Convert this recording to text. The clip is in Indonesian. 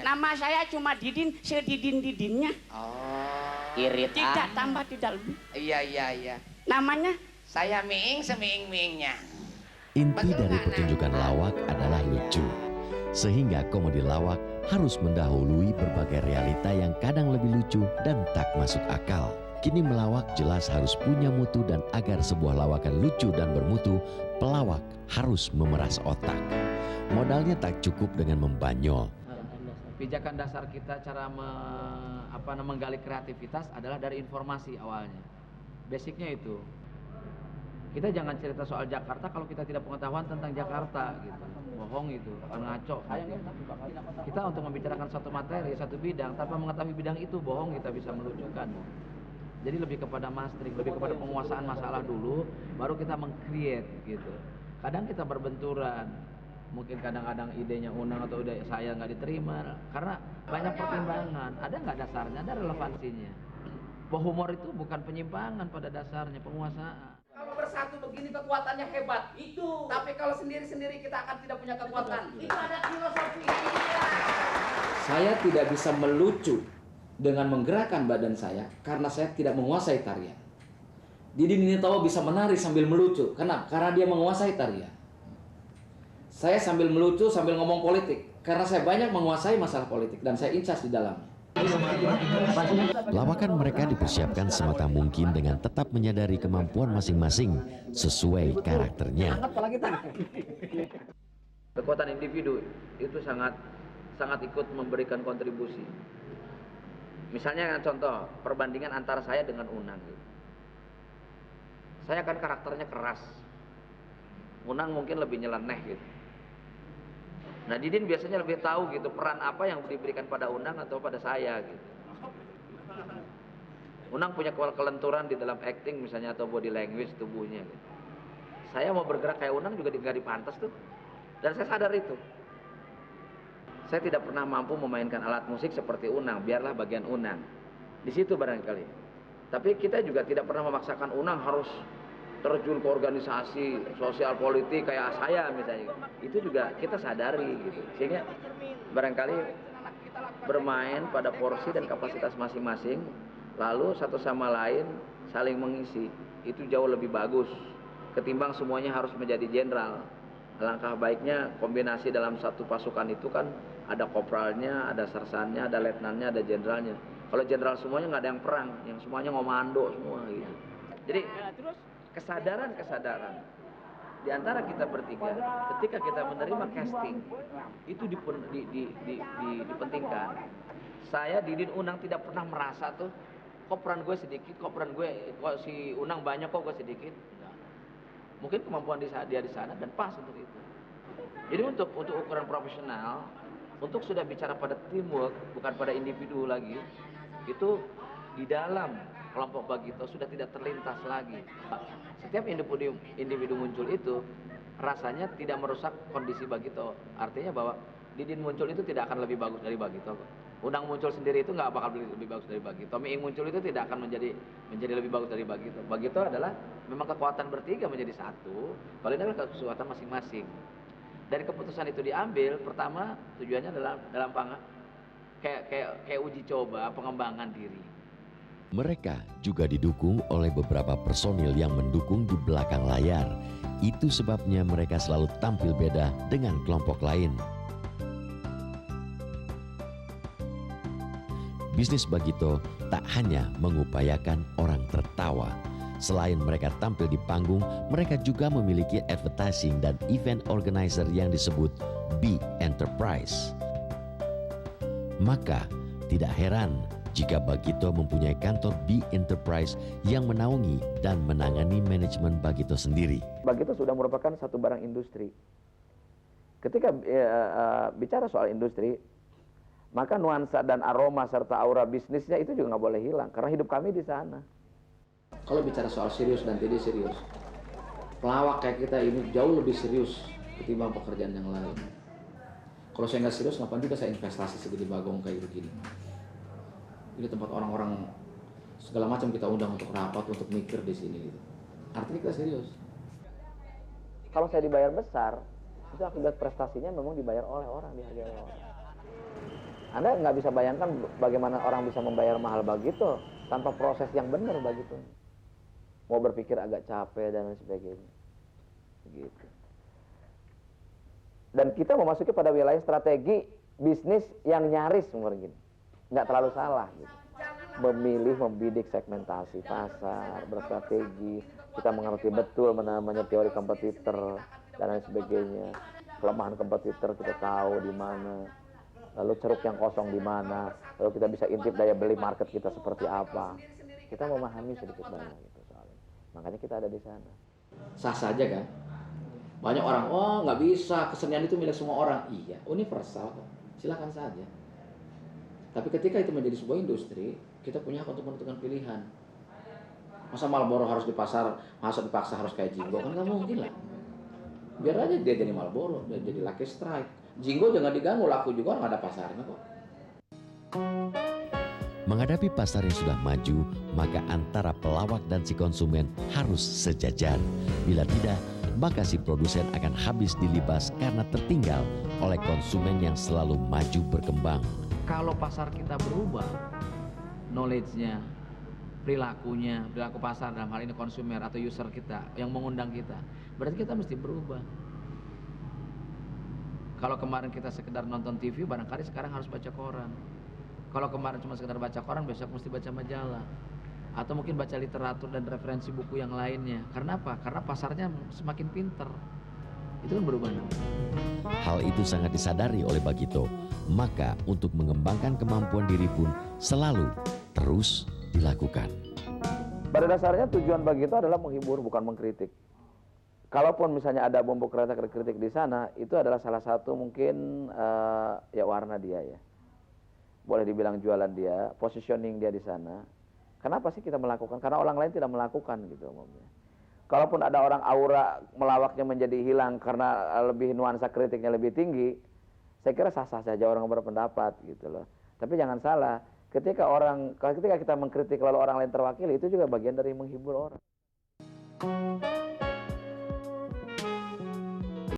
Nama saya cuma Didin, sedidin-didinnya. Oh, irit Tidak tambah, tidak lebih. Iya. Namanya? Saya Miing semiing-miingnya. Inti dari pertunjukan lawak adalah lucu. Sehingga komedi lawak harus mendahului berbagai realita yang kadang lebih lucu dan tak masuk akal. Kini melawak jelas harus punya mutu, dan agar sebuah lawakan lucu dan bermutu, pelawak harus memeras otak. Modalnya tak cukup dengan membanyol. Pijakan dasar kita cara menggali kreativitas adalah dari informasi awalnya. Basicnya itu. Kita jangan cerita soal Jakarta kalau kita tidak pengetahuan tentang Jakarta gitu. Bohong itu, akan ngaco. Kita untuk membicarakan satu materi, satu bidang, tanpa mengetahui bidang itu, bohong kita bisa melucukan. Jadi lebih kepada mastering, lebih kepada penguasaan masalah dulu, baru kita meng-create gitu. Kadang kita berbenturan, mungkin kadang-kadang idenya Unang atau ide saya nggak diterima, karena banyak pertimbangan. Ada nggak dasarnya, ada relevansinya. Bahwa humor itu bukan penyimpangan pada dasarnya, penguasaan. Kalau bersatu begini kekuatannya hebat. Itu. Tapi kalau sendiri-sendiri kita akan tidak punya kekuatan. Itu ada filosofi. Saya tidak bisa melucu dengan menggerakkan badan saya karena saya tidak menguasai tarian. Didin ini tahu bisa menari sambil melucu. Kenapa? Karena dia menguasai tarian. Saya sambil melucu sambil ngomong politik karena saya banyak menguasai masalah politik dan saya incas di dalamnya. Lawakan mereka dipersiapkan semata mungkin dengan tetap menyadari kemampuan masing-masing sesuai karakternya. Kekuatan individu itu sangat ikut memberikan kontribusi. Misalnya contoh perbandingan antara saya dengan Unang gitu. Saya kan karakternya keras, Unang mungkin lebih nyeleneh gitu. Nah Didin biasanya lebih tahu gitu peran apa yang diberikan pada Unang atau pada saya gitu. Unang punya kelenturan di dalam acting misalnya atau body language tubuhnya gitu. Saya mau bergerak kayak Unang juga nggak dipantas tuh, dan saya sadar itu. Saya tidak pernah mampu memainkan alat musik seperti Unang, biarlah bagian Unang. Di situ barangkali. Tapi kita juga tidak pernah memaksakan Unang harus terjun ke organisasi sosial politik kayak saya misalnya. Itu juga kita sadari gitu. Sehingga barangkali bermain pada porsi dan kapasitas masing-masing, lalu satu sama lain saling mengisi. Itu jauh lebih bagus ketimbang semuanya harus menjadi jenderal. Alangkah baiknya kombinasi dalam satu pasukan itu kan ada kopralnya, ada sersannya, ada letnannya, ada jenderalnya. Kalau jenderal semuanya nggak ada yang perang, yang semuanya ngomando semua gitu. Jadi kesadaran di antara kita bertiga, ketika kita menerima casting itu dipentingkan. Saya Didin Unang tidak pernah merasa tuh kok peran gue sedikit, kok peran gue kok si Unang banyak, kok gue sedikit. Enggak. Mungkin kemampuan dia di sana dan pas untuk itu. Jadi untuk ukuran profesional, untuk sudah bicara pada teamwork bukan pada individu lagi, itu di dalam kelompok Bagito sudah tidak terlintas lagi. Setiap individu muncul itu rasanya tidak merusak kondisi Bagito. Artinya bahwa Didin muncul itu tidak akan lebih bagus dari Bagito. Unang muncul sendiri itu nggak bakal lebih bagus dari Bagito. Miing muncul itu tidak akan menjadi lebih bagus dari Bagito. Bagito adalah memang kekuatan bertiga menjadi satu. Kalau ini adalah kekuatan masing-masing. Dari keputusan itu diambil, pertama tujuannya adalah dalam kayak uji coba pengembangan diri. Mereka juga didukung oleh beberapa personil yang mendukung di belakang layar. Itu sebabnya mereka selalu tampil beda dengan kelompok lain. Bisnis Bagito tak hanya mengupayakan orang tertawa. Selain mereka tampil di panggung, mereka juga memiliki advertising dan event organizer yang disebut B Enterprise. Maka tidak heran jika Bagito mempunyai kantor B Enterprise yang menaungi dan menangani manajemen Bagito sendiri. Bagito sudah merupakan satu barang industri. Ketika bicara soal industri, maka nuansa dan aroma serta aura bisnisnya itu juga nggak boleh hilang karena hidup kami di sana. Kalau bicara soal serius dan tidak serius, pelawak kayak kita ini jauh lebih serius ketimbang pekerjaan yang lain. Kalau saya nggak serius, ngapain juga saya investasi segede Bagong kayak begini. Ini tempat orang-orang segala macam kita undang untuk rapat, untuk mikir di sini gitu. Artinya kita serius. Kalau saya dibayar besar, itu akibat prestasinya memang dibayar oleh orang, dihargai oleh orang. Anda nggak bisa bayangkan bagaimana orang bisa membayar mahal begitu tanpa proses yang benar begitu. Mau berpikir agak capek dan lain sebagainya. Gitu. Dan kita memasuki pada wilayah strategi bisnis yang nyaris mungkin nggak terlalu salah gitu. Memilih, membidik segmentasi pasar, berstrategi, kita mengerti betul namanya teori kompetitor dan lain sebagainya. Kelemahan kompetitor kita tahu di mana, lalu ceruk yang kosong di mana, lalu kita bisa intip daya beli market kita seperti apa. Kita memahami sedikit banyak gitu soalnya. Makanya kita ada di sana. Sah saja kan? Banyak orang, oh nggak bisa, kesenian itu milik semua orang. Iya, universal kok. Silakan saja. Tapi ketika itu menjadi sebuah industri, kita punya hak untuk menentukan pilihan. Masa Marlboro harus di pasar, masa dipaksa harus kayak Jinggo? Kan nggak mungkin lah. Biar aja dia jadi Marlboro, dia jadi Lucky Strike. Jinggo jangan diganggu, laku juga nggak ada pasarnya kok. Menghadapi pasar yang sudah maju, maka antara pelawak dan si konsumen harus sejajar. Bila tidak, maka si produsen akan habis dilibas karena tertinggal oleh konsumen yang selalu maju berkembang. Kalau pasar kita berubah, knowledge-nya, perilaku pasar dalam hal ini konsumer atau user kita yang mengundang kita, berarti kita mesti berubah. Kalau kemarin kita sekedar nonton TV, barangkali sekarang harus baca koran. Kalau kemarin cuma sekedar baca koran, besok mesti baca majalah. Atau mungkin baca literatur dan referensi buku yang lainnya. Karena apa? Karena pasarnya semakin pinter. Itu kan berubah. Hal itu sangat disadari oleh Bagito. Maka untuk mengembangkan kemampuan diri pun selalu terus dilakukan. Pada dasarnya tujuan Bagito adalah menghibur, bukan mengkritik. Kalaupun misalnya ada bumbu kritik di sana, itu adalah salah satu mungkin ya warna dia ya. Boleh dibilang jualan dia, positioning dia di sana. Kenapa sih kita melakukan? Karena orang lain tidak melakukan gitu umumnya. Kalaupun ada orang aura melawaknya menjadi hilang karena lebih nuansa kritiknya lebih tinggi, saya kira sah-sah saja orang berpendapat gitu loh. Tapi jangan salah, ketika kita mengkritik lalu orang lain terwakili, itu juga bagian dari menghibur orang.